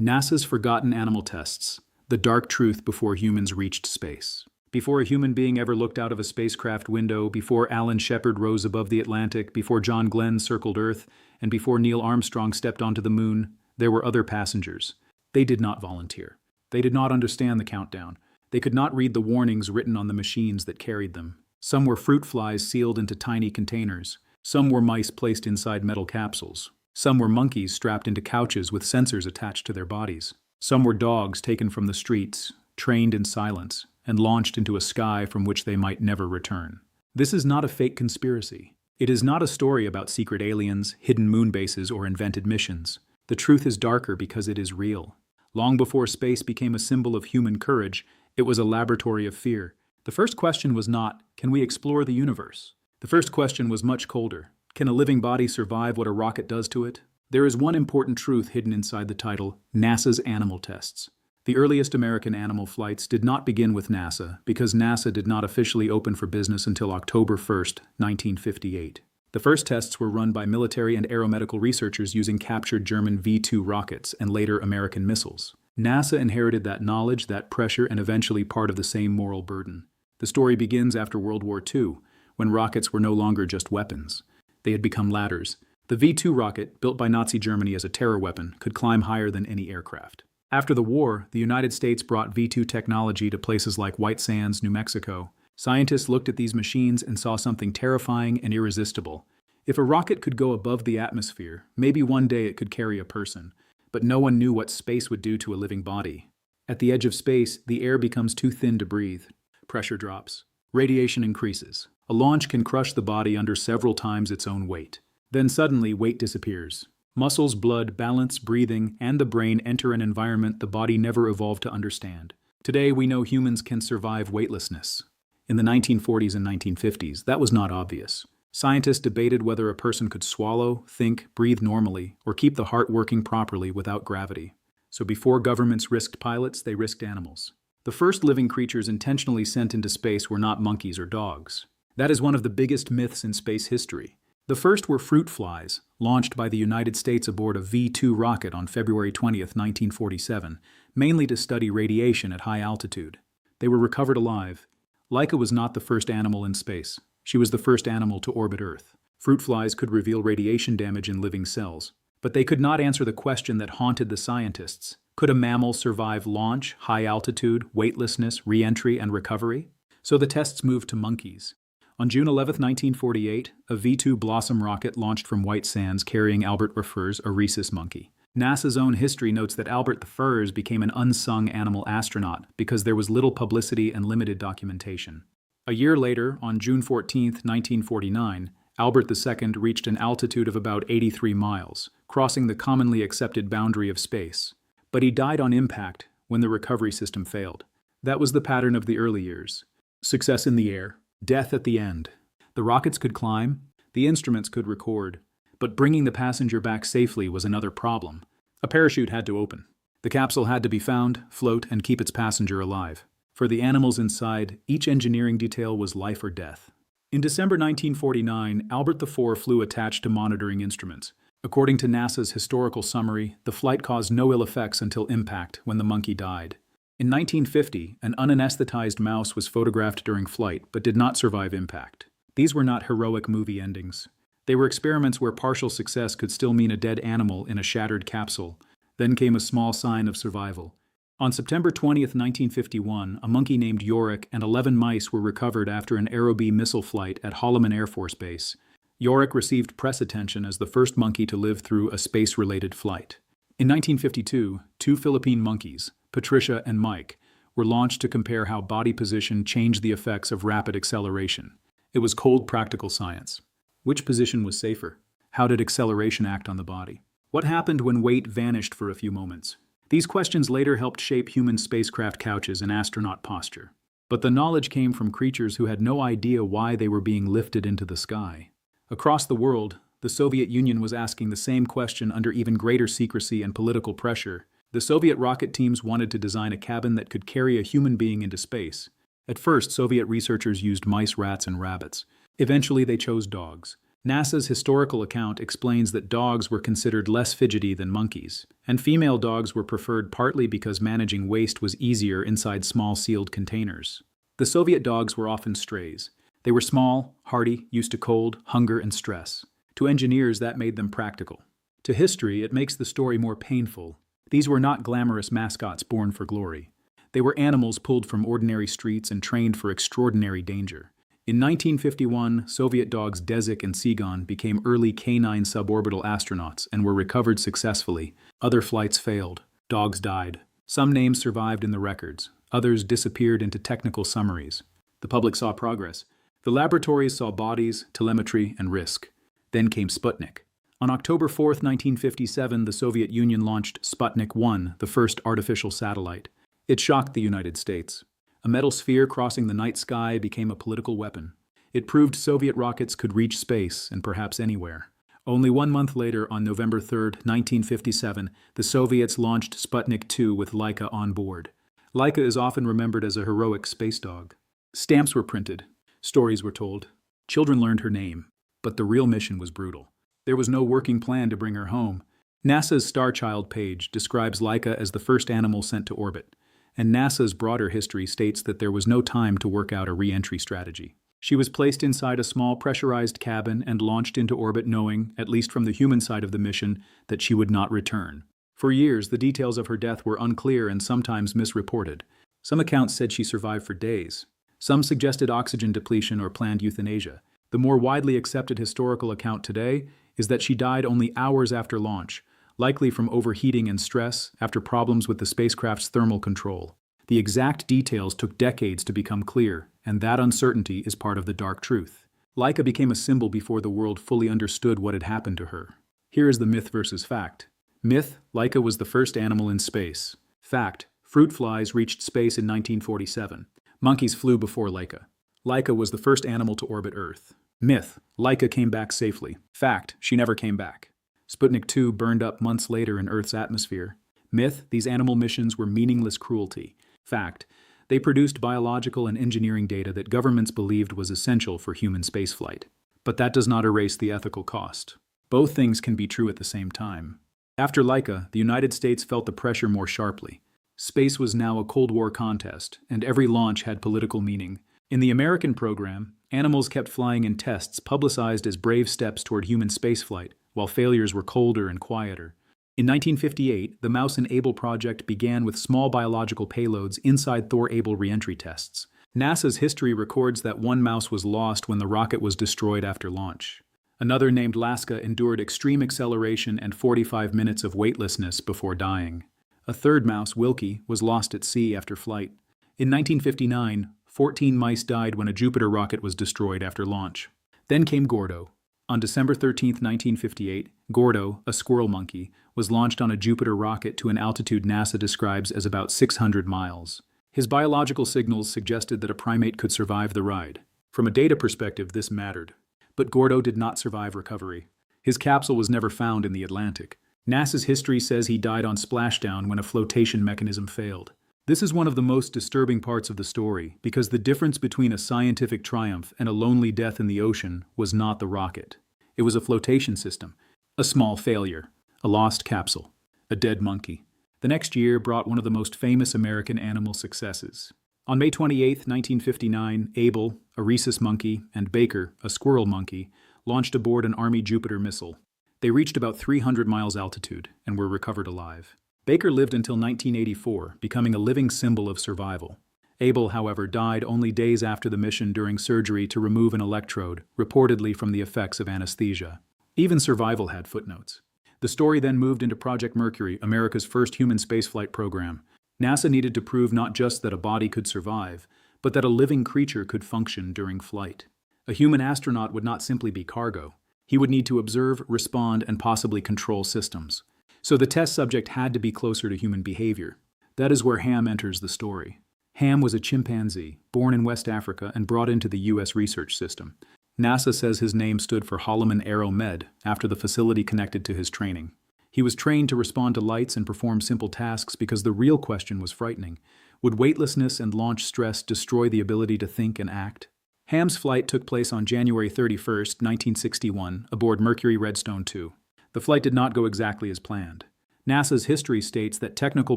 NASA's forgotten animal tests, the dark truth before humans reached space. Before a human being ever looked out of a spacecraft window, before Alan Shepard rose above the Atlantic, before John Glenn circled Earth, and before Neil Armstrong stepped onto the moon, there were other passengers. They did not volunteer. They did not understand the countdown. They could not read the warnings written on the machines that carried them. Some were fruit flies sealed into tiny containers. Some were mice placed inside metal capsules. Some were monkeys strapped into couches with sensors attached to their bodies. Some were dogs taken from the streets, trained in silence, and launched into a sky from which they might never return. This is not a fake conspiracy. It is not a story about secret aliens, hidden moon bases, or invented missions. The truth is darker because it is real. Long before space became a symbol of human courage, it was a laboratory of fear. The first question was not, can we explore the universe? The first question was much colder. Can a living body survive what a rocket does to it? There is one important truth hidden inside the title, NASA's animal tests. The earliest American animal flights did not begin with NASA because NASA did not officially open for business until October 1, 1958. The first tests were run by military and aeromedical researchers using captured German V-2 rockets and later American missiles. NASA inherited that knowledge, that pressure, and eventually part of the same moral burden. The story begins after World War II, when rockets were no longer just weapons. They had become ladders. The V-2 rocket, built by Nazi Germany as a terror weapon, could climb higher than any aircraft. After the war, the United States brought V-2 technology to places like White Sands, New Mexico. Scientists looked at these machines and saw something terrifying and irresistible. If a rocket could go above the atmosphere, maybe one day it could carry a person, but no one knew what space would do to a living body. At the edge of space, the air becomes too thin to breathe. Pressure drops. Radiation increases. A launch can crush the body under several times its own weight. Then suddenly, weight disappears. Muscles, blood, balance, breathing, and the brain enter an environment the body never evolved to understand. Today, we know humans can survive weightlessness. In the 1940s and 1950s, that was not obvious. Scientists debated whether a person could swallow, think, breathe normally, or keep the heart working properly without gravity. So before governments risked pilots, they risked animals. The first living creatures intentionally sent into space were not monkeys or dogs. That is one of the biggest myths in space history. The first were fruit flies, launched by the United States aboard a V-2 rocket on February 20, 1947, mainly to study radiation at high altitude. They were recovered alive. Laika was not the first animal in space. She was the first animal to orbit Earth. Fruit flies could reveal radiation damage in living cells, but they could not answer the question that haunted the scientists. Could a mammal survive launch, high altitude, weightlessness, re-entry, and recovery? So the tests moved to monkeys. On June 11, 1948, a V-2 Blossom rocket launched from White Sands carrying Albert Refur's a rhesus monkey. NASA's own history notes that Albert the Furs became an unsung animal astronaut because there was little publicity and limited documentation. A year later, on June 14, 1949, Albert II reached an altitude of about 83 miles, crossing the commonly accepted boundary of space. But he died on impact when the recovery system failed. That was the pattern of the early years. Success in the air, death at the end. The rockets could climb, the instruments could record, but bringing the passenger back safely was another problem. A parachute had to open. The capsule had to be found, float, and keep its passenger alive. For the animals inside, each engineering detail was life or death. In December 1949, Albert IV flew attached to monitoring instruments. According to NASA's historical summary, the flight caused no ill effects until impact, when the monkey died. In 1950, an unanesthetized mouse was photographed during flight but did not survive impact. These were not heroic movie endings. They were experiments where partial success could still mean a dead animal in a shattered capsule. Then came a small sign of survival. On September 20, 1951, a monkey named Yorick and 11 mice were recovered after an Aerobee missile flight at Holloman Air Force Base. Yorick received press attention as the first monkey to live through a space-related flight. In 1952, two Philippine monkeys, Patricia and Mike, were launched to compare how body position changed the effects of rapid acceleration. It was cold, practical science. Which position was safer? How did acceleration act on the body? What happened when weight vanished for a few moments? These questions later helped shape human spacecraft couches and astronaut posture. But the knowledge came from creatures who had no idea why they were being lifted into the sky. Across the world, the Soviet Union was asking the same question under even greater secrecy and political pressure. The Soviet rocket teams wanted to design a cabin that could carry a human being into space. At first, Soviet researchers used mice, rats, and rabbits. Eventually, they chose dogs. NASA's historical account explains that dogs were considered less fidgety than monkeys, and female dogs were preferred partly because managing waste was easier inside small sealed containers. The Soviet dogs were often strays. They were small, hardy, used to cold, hunger, and stress. To engineers, that made them practical. To history, it makes the story more painful. These were not glamorous mascots born for glory. They were animals pulled from ordinary streets and trained for extraordinary danger. In 1951, Soviet dogs Dezik and Sigon became early canine suborbital astronauts and were recovered successfully. Other flights failed. Dogs died. Some names survived in the records. Others disappeared into technical summaries. The public saw progress. The laboratories saw bodies, telemetry, and risk. Then came Sputnik. On October 4, 1957, the Soviet Union launched Sputnik 1, the first artificial satellite. It shocked the United States. A metal sphere crossing the night sky became a political weapon. It proved Soviet rockets could reach space and perhaps anywhere. Only 1 month later, on November 3, 1957, the Soviets launched Sputnik 2 with Laika on board. Laika is often remembered as a heroic space dog. Stamps were printed. Stories were told. Children learned her name. But the real mission was brutal. There was no working plan to bring her home. NASA's Star Child page describes Laika as the first animal sent to orbit, and NASA's broader history states that there was no time to work out a re-entry strategy. She was placed inside a small pressurized cabin and launched into orbit knowing, at least from the human side of the mission, that she would not return. For years, the details of her death were unclear and sometimes misreported. Some accounts said she survived for days. Some suggested oxygen depletion or planned euthanasia. The more widely accepted historical account today is that she died only hours after launch, likely from overheating and stress after problems with the spacecraft's thermal control. The exact details took decades to become clear, and that uncertainty is part of the dark truth. Laika became a symbol before the world fully understood what had happened to her. Here is the myth versus fact. Myth: Laika was the first animal in space. Fact: fruit flies reached space in 1947. Monkeys flew before Laika. Laika was the first animal to orbit Earth. Myth: Laika came back safely. Fact: she never came back. Sputnik 2 burned up months later in Earth's atmosphere. Myth: these animal missions were meaningless cruelty. Fact: they produced biological and engineering data that governments believed was essential for human spaceflight. But that does not erase the ethical cost. Both things can be true at the same time. After Laika, the United States felt the pressure more sharply. Space was now a Cold War contest, and every launch had political meaning. In the American program, animals kept flying in tests publicized as brave steps toward human spaceflight, while failures were colder and quieter. In 1958, the Mouse and Able project began with small biological payloads inside Thor-Able reentry tests. NASA's history records that one mouse was lost when the rocket was destroyed after launch. Another, named Laika, endured extreme acceleration and 45 minutes of weightlessness before dying. A third mouse, Wilkie, was lost at sea after flight. In 1959, 14 mice died when a Jupiter rocket was destroyed after launch. Then came Gordo. On December 13, 1958, Gordo, a squirrel monkey, was launched on a Jupiter rocket to an altitude NASA describes as about 600 miles. His biological signals suggested that a primate could survive the ride. From a data perspective, this mattered. But Gordo did not survive recovery. His capsule was never found in the Atlantic. NASA's history says he died on splashdown when a flotation mechanism failed. This is one of the most disturbing parts of the story, because the difference between a scientific triumph and a lonely death in the ocean was not the rocket. It was a flotation system, a small failure, a lost capsule, a dead monkey. The next year brought one of the most famous American animal successes. On May 28, 1959, Able, a rhesus monkey, and Baker, a squirrel monkey, launched aboard an Army Jupiter missile. They reached about 300 miles altitude and were recovered alive. Baker lived until 1984, becoming a living symbol of survival. Able, however, died only days after the mission during surgery to remove an electrode, reportedly from the effects of anesthesia. Even survival had footnotes. The story then moved into Project Mercury, America's first human spaceflight program. NASA needed to prove not just that a body could survive, but that a living creature could function during flight. A human astronaut would not simply be cargo. He would need to observe, respond, and possibly control systems. So the test subject had to be closer to human behavior. That is where Ham enters the story. Ham was a chimpanzee, born in West Africa and brought into the U.S. research system. NASA says his name stood for Holloman Aero Med, after the facility connected to his training. He was trained to respond to lights and perform simple tasks because the real question was frightening. Would weightlessness and launch stress destroy the ability to think and act? Ham's flight took place on January 31, 1961, aboard Mercury Redstone 2. The flight did not go exactly as planned. NASA's history states that technical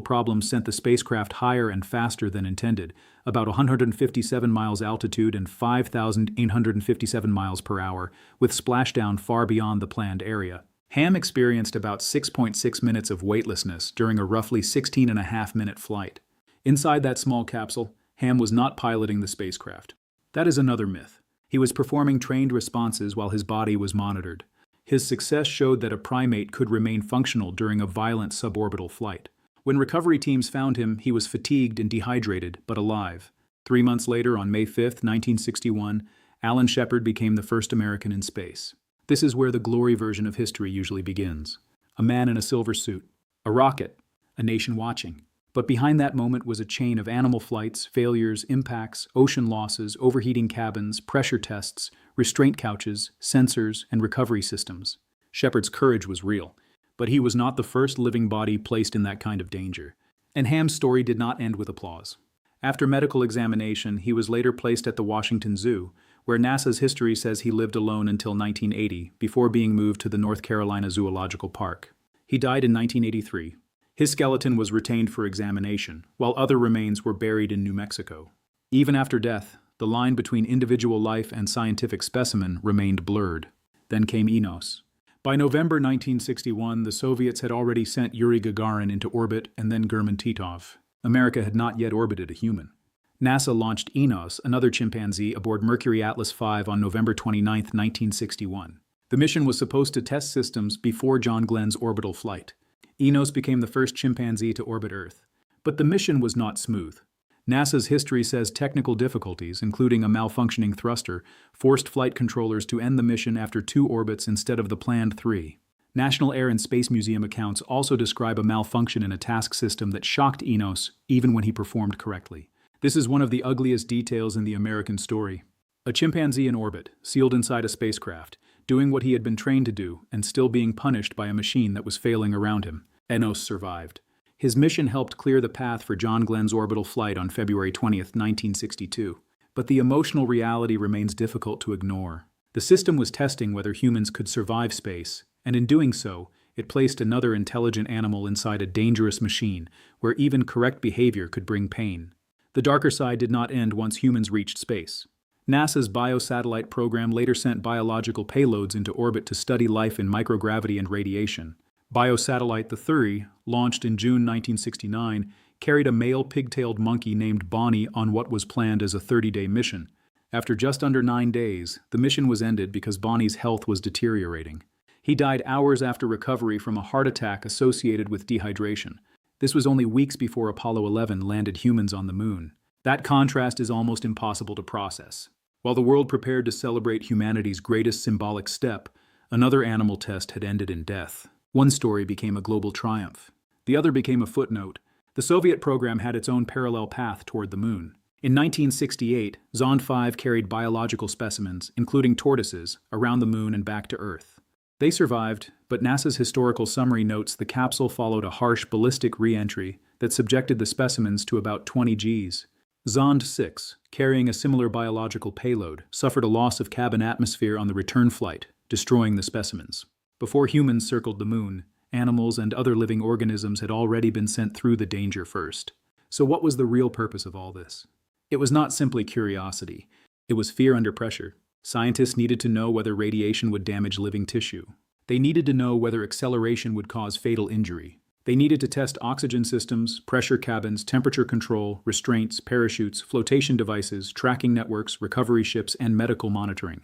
problems sent the spacecraft higher and faster than intended, about 157 miles altitude and 5,857 miles per hour, with splashdown far beyond the planned area. Ham experienced about 6.6 minutes of weightlessness during a roughly 16.5-minute flight. Inside that small capsule, Ham was not piloting the spacecraft. That is another myth. He was performing trained responses while his body was monitored. His success showed that a primate could remain functional during a violent suborbital flight. When recovery teams found him, he was fatigued and dehydrated, but alive. 3 months later, on May 5, 1961, Alan Shepard became the first American in space. This is where the glory version of history usually begins. A man in a silver suit, a rocket, a nation watching. But behind that moment was a chain of animal flights, failures, impacts, ocean losses, overheating cabins, pressure tests, restraint couches, sensors, and recovery systems. Shepard's courage was real, but he was not the first living body placed in that kind of danger. And Ham's story did not end with applause. After medical examination, he was later placed at the Washington Zoo, where NASA's history says he lived alone until 1980, before being moved to the North Carolina Zoological Park. He died in 1983. His skeleton was retained for examination, while other remains were buried in New Mexico. Even after death, the line between individual life and scientific specimen remained blurred. Then came Enos. By November 1961, the Soviets had already sent Yuri Gagarin into orbit and then German Titov. America had not yet orbited a human. NASA launched Enos, another chimpanzee, aboard Mercury Atlas V on November 29, 1961. The mission was supposed to test systems before John Glenn's orbital flight. Enos became the first chimpanzee to orbit Earth. But the mission was not smooth. NASA's history says technical difficulties, including a malfunctioning thruster, forced flight controllers to end the mission after 2 orbits instead of the planned 3. National Air and Space Museum accounts also describe a malfunction in a task system that shocked Enos even when he performed correctly. This is one of the ugliest details in the American story. A chimpanzee in orbit, sealed inside a spacecraft, doing what he had been trained to do and still being punished by a machine that was failing around him. Enos survived. His mission helped clear the path for John Glenn's orbital flight on February 20, 1962. But the emotional reality remains difficult to ignore. The system was testing whether humans could survive space, and in doing so, it placed another intelligent animal inside a dangerous machine where even correct behavior could bring pain. The darker side did not end once humans reached space. NASA's biosatellite program later sent biological payloads into orbit to study life in microgravity and radiation. Biosatellite III, launched in June 1969, carried a male pigtailed monkey named Bonnie on what was planned as a 30-day mission. After just under 9 days, the mission was ended because Bonnie's health was deteriorating. He died hours after recovery from a heart attack associated with dehydration. This was only weeks before Apollo 11 landed humans on the moon. That contrast is almost impossible to process. While the world prepared to celebrate humanity's greatest symbolic step, another animal test had ended in death. One story became a global triumph. The other became a footnote. The Soviet program had its own parallel path toward the moon. In 1968, Zond 5 carried biological specimens, including tortoises, around the moon and back to Earth. They survived, but NASA's historical summary notes the capsule followed a harsh ballistic re-entry that subjected the specimens to about 20 Gs. Zond 6, carrying a similar biological payload, suffered a loss of cabin atmosphere on the return flight, destroying the specimens. Before humans circled the moon, animals and other living organisms had already been sent through the danger first. So what was the real purpose of all this? It was not simply curiosity. It was fear under pressure. Scientists needed to know whether radiation would damage living tissue. They needed to know whether acceleration would cause fatal injury. They needed to test oxygen systems, pressure cabins, temperature control, restraints, parachutes, flotation devices, tracking networks, recovery ships, and medical monitoring.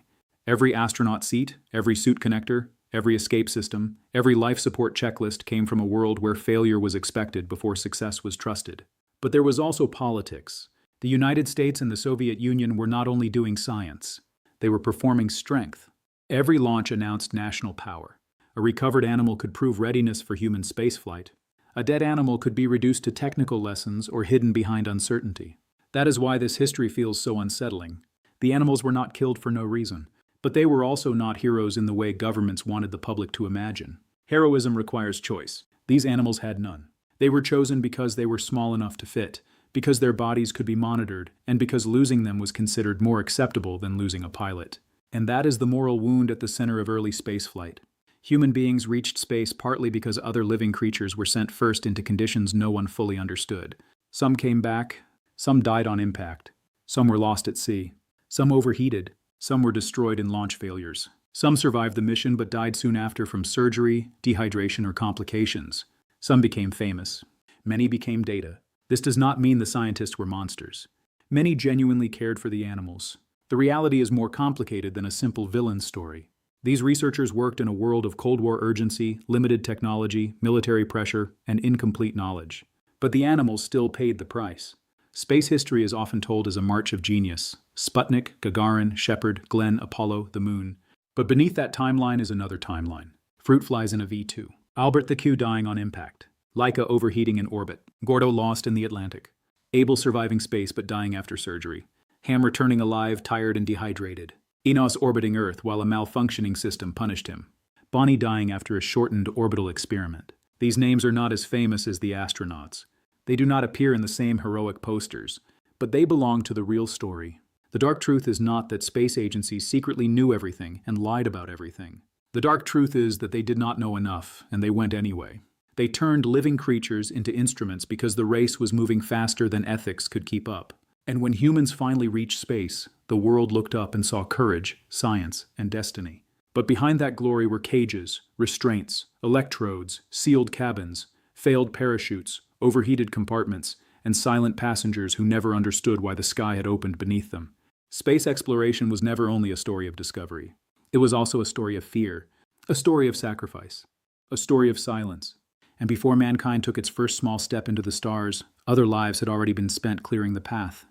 Every astronaut seat, every suit connector, every escape system, every life support checklist came from a world where failure was expected before success was trusted. But there was also politics. The United States and the Soviet Union were not only doing science, they were performing strength. Every launch announced national power. A recovered animal could prove readiness for human spaceflight. A dead animal could be reduced to technical lessons or hidden behind uncertainty. That is why this history feels so unsettling. The animals were not killed for no reason, but they were also not heroes in the way governments wanted the public to imagine. Heroism requires choice. These animals had none. They were chosen because they were small enough to fit, because their bodies could be monitored, and because losing them was considered more acceptable than losing a pilot. And that is the moral wound at the center of early spaceflight. Human beings reached space partly because other living creatures were sent first into conditions no one fully understood. Some came back, some died on impact, some were lost at sea, some overheated, some were destroyed in launch failures. Some survived the mission but died soon after from surgery, dehydration, or complications. Some became famous. Many became data. This does not mean the scientists were monsters. Many genuinely cared for the animals. The reality is more complicated than a simple villain story. These researchers worked in a world of Cold War urgency, limited technology, military pressure, and incomplete knowledge. But the animals still paid the price. Space history is often told as a march of genius. Sputnik, Gagarin, Shepard, Glenn, Apollo, the Moon. But beneath that timeline is another timeline. Fruit flies in a V2. Albert the Q dying on impact. Laika overheating in orbit. Gordo lost in the Atlantic. Abel surviving space but dying after surgery. Ham returning alive, tired and dehydrated. Enos orbiting Earth while a malfunctioning system punished him. Bonnie dying after a shortened orbital experiment. These names are not as famous as the astronauts. They do not appear in the same heroic posters, but they belong to the real story. The dark truth is not that space agencies secretly knew everything and lied about everything. The dark truth is that they did not know enough, and they went anyway. They turned living creatures into instruments because the race was moving faster than ethics could keep up. And when humans finally reached space, the world looked up and saw courage, science, and destiny. But behind that glory were cages, restraints, electrodes, sealed cabins, failed parachutes, overheated compartments, and silent passengers who never understood why the sky had opened beneath them. Space exploration was never only a story of discovery. It was also a story of fear, a story of sacrifice, a story of silence. And before mankind took its first small step into the stars, other lives had already been spent clearing the path.